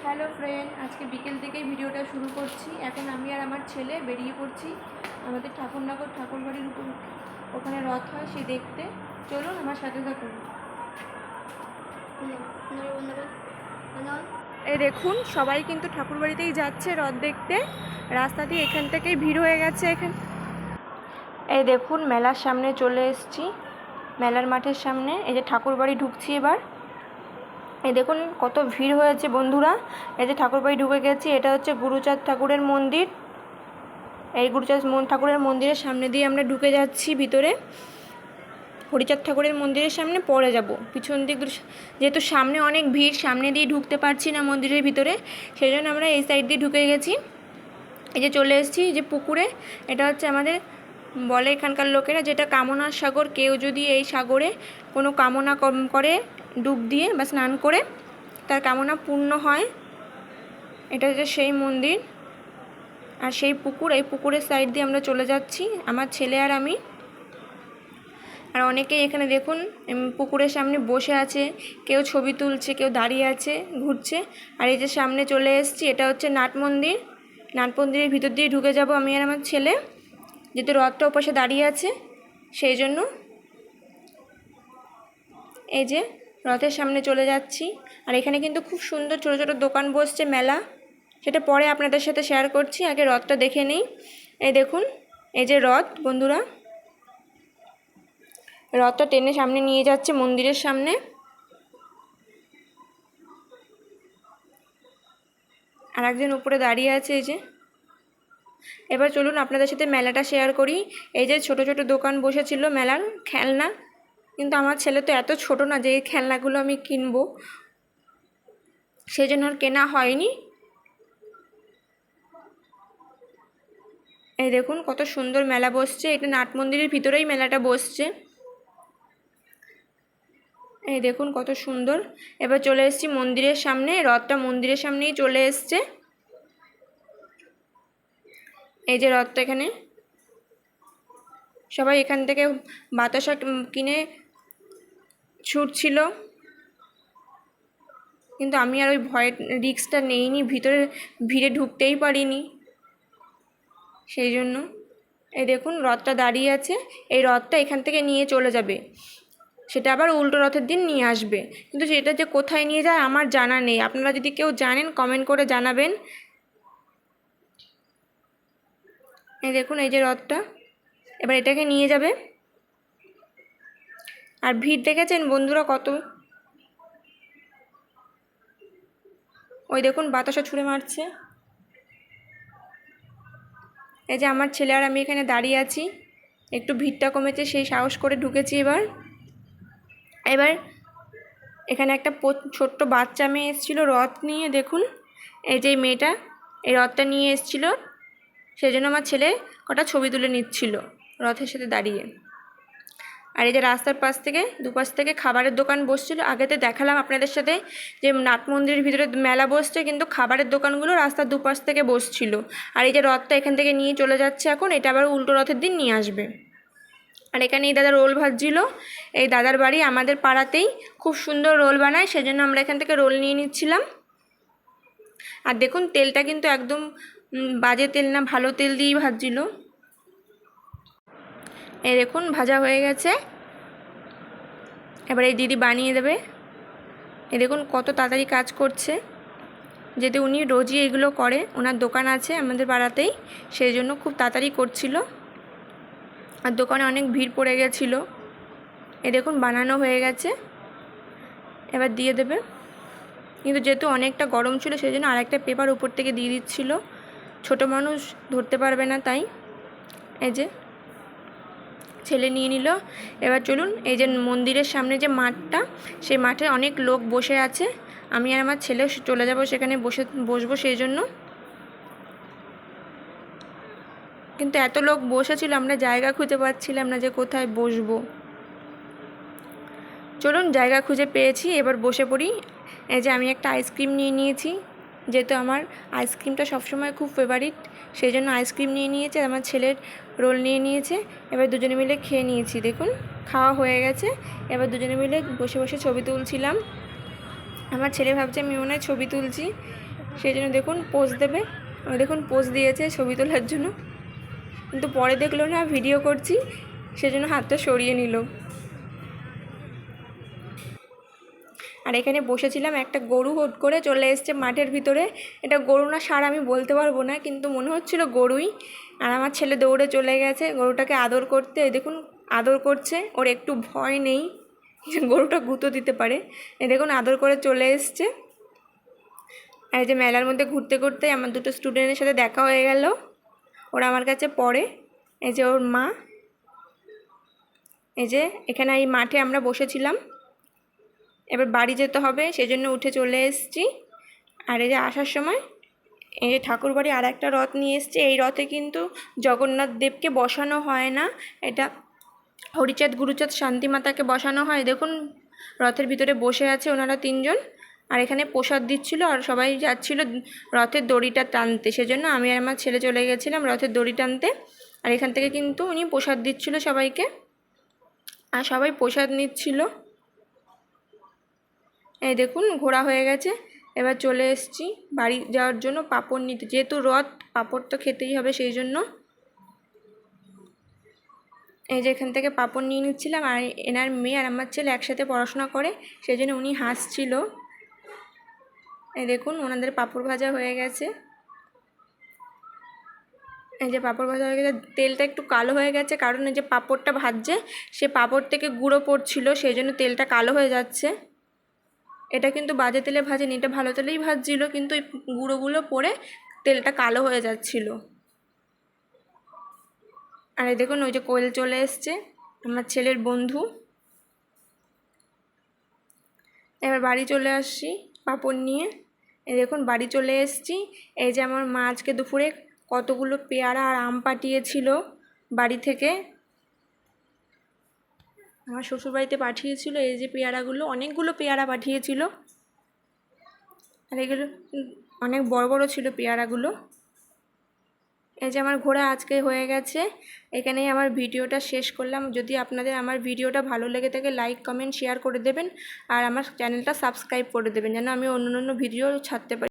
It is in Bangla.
হ্যালো ফ্রেন্ড, আজকে বিকেল থেকেই ভিডিওটা শুরু করছি। এখন আমি আর আমার ছেলে বেরিয়ে পড়ছি আমাদের ঠাকুরনগর ঠাকুরবাড়ির উপর, ওখানে রথ হয় সে দেখতে। চলুন আমার সাথে থাকুন। এই দেখুন, সবাই কিন্তু ঠাকুরবাড়িতেই যাচ্ছে রথ দেখতে। রাস্তা দিয়ে এখান থেকেই ভিড় হয়ে গেছে। এই দেখুন, মেলার সামনে চলে এসেছি, মেলার মাঠের সামনে। এই যে ঠাকুরবাড়ি ঢুকছি এবার। এই দেখুন কত ভিড় হয়েছে বন্ধুরা। এই যে ঠাকুরবাড়ি ঢুকে গেছি। এটা হচ্ছে গুরুচাঁদ ঠাকুরের মন্দির। এই গুরুচাঁদ ঠাকুরের মন্দিরের সামনে দিয়ে আমরা ঢুকে যাচ্ছি ভিতরে। হরিচাঁদ ঠাকুরের মন্দিরের সামনে পরে যাব পিছন দিক, যেহেতু সামনে অনেক ভিড়, সামনে দিয়ে ঢুকতে পারছি না মন্দিরের ভিতরে, সেই জন্য আমরা এই সাইড দিয়ে ঢুকে গেছি। এই যে চলে এসেছি যে পুকুরে। এটা হচ্ছে আমাদের বলে এখানকার লোকেরা, যেটা কামনার সাগর। কেউ যদি এই সাগরে কোনো কামনা করে ডুব দিয়ে বা স্নান করে, তার কামনা পূর্ণ হয়। এটা হচ্ছে সেই মন্দির আর সেই পুকুর। এই পুকুরের সাইড দিয়ে আমরা চলে যাচ্ছি, আমার ছেলে আর আমি। আর অনেকেই এখানে দেখুন পুকুরের সামনে বসে আছে, কেউ ছবি তুলছে, কেউ দাঁড়িয়ে আছে, ঘুরছে। আর এই যে সামনে চলে এসেছি, এটা হচ্ছে নাট মন্দির। নাট মন্দিরের ভিতর দিয়ে ঢুকে যাব আমি আর আমার ছেলে, যেহেতু রথটা ওপাশে দাঁড়িয়ে আছে সেই জন্য। এই যে রথের সামনে চলে যাচ্ছি। আর এখানে কিন্তু খুব সুন্দর ছোটো ছোটো দোকান বসছে, মেলা। সেটা পরে আপনাদের সাথে শেয়ার করছি, আগে রথটা দেখে নিই। এই দেখুন, এই যে রথ বন্ধুরা, রথটা টেনে সামনে নিয়ে যাচ্ছে মন্দিরের সামনে। আর একজন উপরে দাঁড়িয়ে আছে। এই যে এবার চলুন আপনাদের সাথে মেলাটা শেয়ার করি। এই যে ছোট ছোট দোকান বসেছিল মেলার খেলনা, কিন্তু আমার ছেলে তো এত ছোট না যে এই খেলনাগুলো আমি কিনবো, সেই জন্য আর কেনা হয়নি। এই দেখুন কত সুন্দর মেলা বসছে। এটা নাট মন্দিরের ভিতরেই মেলাটা বসছে। এই দেখুন কত সুন্দর। এবার চলে এসেছি মন্দিরের সামনে, রথটা মন্দিরের সামনেই চলে এসছে। এই যে রথটা, এখানে সবাই এখান থেকে বাতাসা কিনে ছুটছিল, কিন্তু আমি আর ওই ভয়ের রিস্কটা নেইনি, ভিড়ে ঢুকতেই পারিনি সেই জন্য। এই দেখুন রথটা দাঁড়িয়ে আছে, এই রথটা এখান থেকে নিয়ে চলে যাবে, সেটা আবার উল্টো রথের দিন নিয়ে আসবে। কিন্তু সেটা যে কোথায় নিয়ে যায় আমার জানা নেই, আপনারা যদি কেউ জানেন কমেন্ট করে জানাবেন। এই দেখুন এই যে রথটা এবার এটাকে নিয়ে যাবে। আর ভিড় দেখেছেন বন্ধুরা কত, ওই দেখুন বাতাসা ছুঁড়ে মারছে। এই যে আমার ছেলে আর আমি এখানে দাঁড়িয়ে আছি, একটু ভিড়টা কমেছে সেই সাহস করে ঢুকেছি। এবার এখানে একটা ছোট্ট বাচ্চা মেয়ে এসেছিলো রথ নিয়ে। দেখুন এই যে মেয়েটা এই রথটা নিয়ে এসেছিলো, সেই জন্য আমার ছেলে কটা ছবি তুলে নিচ্ছিল রথের সাথে দাঁড়িয়ে। আর এই যে রাস্তার দুপাশ থেকে খাবারের দোকান বসছিল। আগেতে দেখালাম আপনাদের সাথে যে নাট মন্দিরের ভিতরে মেলা বসছে, কিন্তু খাবারের দোকানগুলো রাস্তার দুপাশ থেকে বসছিল। আর এই যে রথটা এখান থেকে নিয়ে চলে যাচ্ছে এখন, এটা আবার উল্টো রথের দিন নিয়ে আসবে। আর এখানে এই দাদা রোল ভাজছিল। এই দাদার বাড়ি আমাদের পাড়াতেই, খুব সুন্দর রোল বানায়, সেজন্য আমরা এখান থেকে রোল নিয়ে নিচ্ছিলাম। আর দেখুন তেলটা কিন্তু একদম বাজে তেল না, ভালো তেল দিয়েই ভাজছিল। এই দেখুন ভাজা হয়ে গেছে, এবার এই দিদি বানিয়ে দেবে। এই দেখুন কত তাড়াতাড়ি কাজ করছে, যেহেতু উনি রোজই এগুলো করে, ওনার দোকান আছে আমাদের পাড়াতেই, সেই জন্য খুব তাড়াতাড়ি করছিল। আর দোকানে অনেক ভিড় পড়ে গেছিলো। এই দেখুন বানানো হয়ে গেছে, এবার দিয়ে দেবে। কিন্তু যেহেতু অনেকটা গরম ছিল সেই জন্য আরেকটা পেপার উপর থেকে দিয়ে দিচ্ছিল, ছোটো মানুষ ধরতে পারবে না তাই। এই যে ছেলে নিয়ে নিল। এবার চলুন, এই যে মন্দিরের সামনে যে মাঠটা, সেই মাঠে অনেক লোক বসে আছে, আমি আর আমার ছেলে চলে যাব সেখানে বসবো সেই জন্য। কিন্তু এত লোক বসেছিল আমরা জায়গা খুঁজে পাচ্ছিলাম না যে কোথায় বসবো। চলুন জায়গা খুঁজে পেয়েছি, এবার বসে পড়ি। এই যে আমি একটা আইসক্রিম নিয়ে নিয়েছি, যেহেতু আমার আইসক্রিমটা সবসময় খুব ফেভারিট, সেই জন্য আইসক্রিম নিয়ে নিয়েছে। আমার ছেলের রোল নিয়ে নিয়েছে, এবার দুজনে মিলে খেয়ে নিয়েছি। দেখুন খাওয়া হয়ে গেছে, এবার দুজনে মিলে বসে বসে ছবি তুলছিলাম। আমার ছেলে ভাবছে আমি মনে হয় ছবি তুলছি, সেই জন্য দেখুন পোজ দেবে, দেখুন পোজ দিয়েছে ছবি তোলার জন্য, কিন্তু পরে দেখলো না ভিডিও করছি, সেজন্য হাতটা সরিয়ে নিল। আর এখানে বসেছিলাম, একটা গরু হুট করে চলে এসছে মাঠের ভিতরে। এটা গরু না ষাঁড় আমি বলতে পারবো না, কিন্তু মনে হচ্ছিল গরুই। আর আমার ছেলে দৌড়ে চলে গেছে গরুটাকে আদর করতে। দেখুন আদর করছে, ওর একটু ভয় নেই গরুটা গুঁতো দিতে পারে। দেখুন আদর করে চলে এসছে। আর এই যে মেলার মধ্যে ঘুরতে ঘুরতে আমার দুটো স্টুডেন্টের সাথে দেখা হয়ে গেল, ওরা আমার কাছে পড়ে। এই যে ওর মা। এই যে এখানে এই মাঠে আমরা বসেছিলাম, এবার বাড়ি যেতে হবে সেজন্য উঠে চলে এসেছি। আর এই যে আসার সময় এই যে ঠাকুরবাড়ি আর একটা রথ নিয়ে এসছে। এই রথে কিন্তু জগন্নাথ দেবকে বসানো হয় না, এটা হরিচাঁদ গুরুচাঁদ শান্তিমাতাকে বসানো হয়। দেখুন রথের ভিতরে বসে আছে ওনারা তিনজন, আর এখানে প্রসাদ দিচ্ছিল, আর সবাই যাচ্ছিল রথের দড়িটা টানতে। সেজন্য আমি আর আমার ছেলে চলে গেছিলাম রথের দড়ি টানতে। আর এখান থেকে কিন্তু উনি প্রসাদ দিচ্ছিল সবাইকে, আর সবাই প্রসাদ নিচ্ছিল। এই দেখুন ঘোরা হয়ে গেছে, এবার চলে এসেছি বাড়ি যাওয়ার জন্য পাঁপড় নিতে। যেহেতু রথ, পাঁপড় তো খেতেই হবে, সেই জন্য এই যে এখান থেকে পাঁপড় নিয়ে নিচ্ছিলাম। আর এনার মেয়ে আর আমার ছেলে একসাথে পড়াশোনা করে, সেই জন্য উনি হাসছিল। এই দেখুন ওনাদের পাঁপড় ভাজা হয়ে গেছে। এই যে পাঁপড় ভাজা হয়ে গেছে, তেলটা একটু কালো হয়ে গেছে, কারণ এই যে পাঁপড়টা ভাজছে সে পাঁপড় থেকে গুঁড়ো পড়ছিল, সেই জন্য তেলটা কালো হয়ে যাচ্ছে। এটা কিন্তু বাজে তেলে ভাজেনি, এটা ভালো তেলেই ভাজছিল, কিন্তু এই গুঁড়োগুলো পড়ে তেলটা কালো হয়ে যাচ্ছিল। আর এই দেখুন ওই যে কোয়েল চলে এসছে, আমার ছেলের বন্ধু। এবার বাড়ি চলে আসছি পাঁপড় নিয়ে। এই দেখুন বাড়ি চলে এসেছি। এই যে আমার মা আজকে দুপুরে কতগুলো পেয়ারা আর আম পাঠিয়েছিল বাড়ি থেকে, আমার শ্বশুরবাড়িতে পাঠিয়েছিল। এই যে পেয়ারাগুলো, অনেকগুলো পেয়ারা পাঠিয়েছিল, আর এগুলো অনেক বড় বড় ছিল পেয়ারাগুলো। এই যে আমার ঘোরা আজকে হয়ে গেছে। এখানেই আমার ভিডিওটা শেষ করলাম। যদি আপনাদের আমার ভিডিওটা ভালো লেগে থাকে লাইক কমেন্ট শেয়ার করে দেবেন, আর আমার চ্যানেলটা সাবস্ক্রাইব করে দেবেন, যেন আমি অন্য অন্য ভিডিও ছাড়তে পারি।